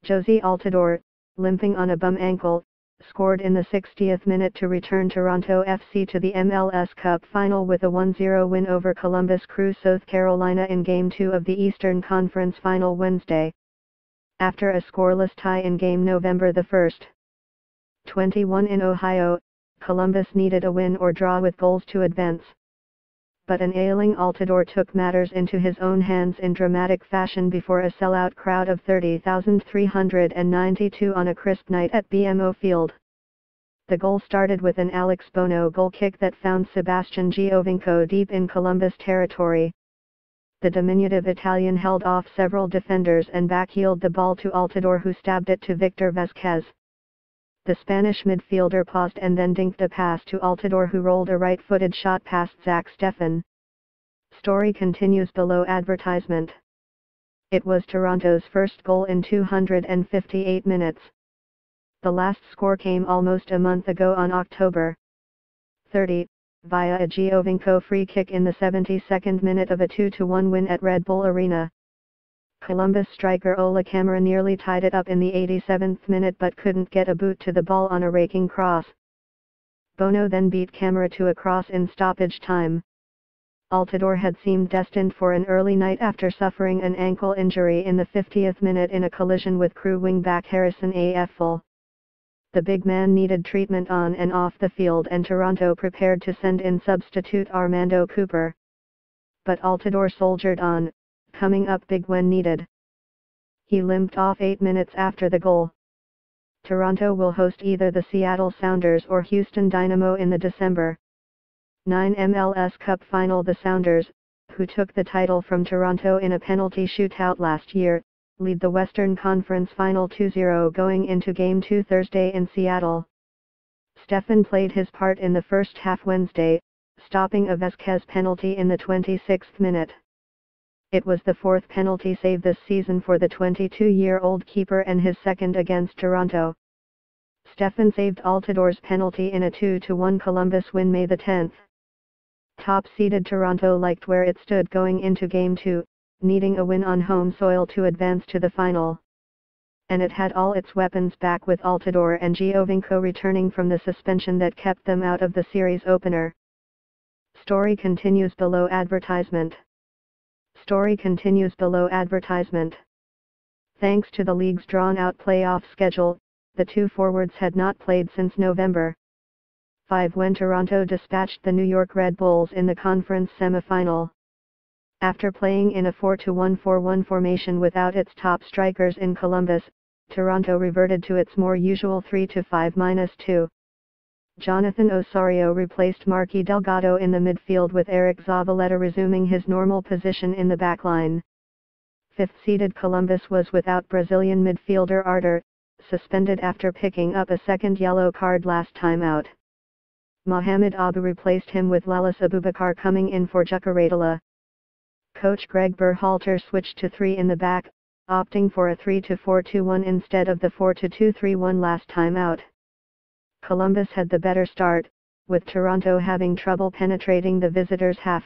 Josie Altidore, limping on a bum ankle, scored in the 60th minute to return Toronto FC to the MLS Cup final with a 1-0 win over Columbus Crew South Carolina in Game 2 of the Eastern Conference Final Wednesday. After a scoreless tie in game November 1, 21 in Ohio, Columbus needed a win or draw with goals to advance. But an ailing Altidore took matters into his own hands in dramatic fashion before a sellout crowd of 30,392 on a crisp night at BMO Field. The goal started with an Alex Bono goal kick that found Sebastian Giovinco deep in Columbus territory. The diminutive Italian held off several defenders and backheeled the ball to Altidore, who stabbed it to Victor Vázquez. The Spanish midfielder paused and then dinked a pass to Altidore, who rolled a right-footed shot past Zach Steffen. Story continues below advertisement. It was Toronto's first goal in 258 minutes. The last score came almost a month ago on October 30, via a Giovinco free kick in the 72nd minute of a 2-1 win at Red Bull Arena. Columbus striker Ola Kamara nearly tied it up in the 87th minute but couldn't get a boot to the ball on a raking cross. Bono then beat Kamara to a cross in stoppage time. Altidore had seemed destined for an early night after suffering an ankle injury in the 50th minute in a collision with Crew wing-back Harrison Afful. The big man needed treatment on and off the field, and Toronto prepared to send in substitute Armando Cooper. But Altidore soldiered on, coming up big when needed. He limped off 8 minutes after the goal. Toronto will host either the Seattle Sounders or Houston Dynamo in the December 9 MLS Cup final. The Sounders, who took the title from Toronto in a penalty shootout last year, lead the Western Conference Final 2-0 going into Game 2 Thursday in Seattle. Steffen played his part in the first half Wednesday, stopping a Vázquez penalty in the 26th minute. It was the fourth penalty save this season for the 22-year-old keeper and his second against Toronto. Steffen saved Altidore's penalty in a 2-1 Columbus win May 10. Top-seeded Toronto liked where it stood going into Game 2, needing a win on home soil to advance to the final. And it had all its weapons back, with Altidore and Giovinco returning from the suspension that kept them out of the series opener. Story continues below advertisement. Story continues below advertisement. Thanks to the league's drawn-out playoff schedule, the two forwards had not played since November 5 when Toronto dispatched the New York Red Bulls in the conference semifinal. After playing in a 4-1-4-1 formation without its top strikers in Columbus, Toronto reverted to its more usual 3-5-2. Jonathan Osorio replaced Marky Delgado in the midfield, with Eric Zavaleta resuming his normal position in the backline. Fifth-seeded Columbus was without Brazilian midfielder Arthur, suspended after picking up a second yellow card last time out. Mohamed Abu replaced him, with Lelis Abubakar coming in for Jukaradala. Coach Greg Berhalter switched to 3 in the back, opting for a 3-4-2-1 instead of the 4-2-3-1 last time out. Columbus had the better start, with Toronto having trouble penetrating the visitors' half.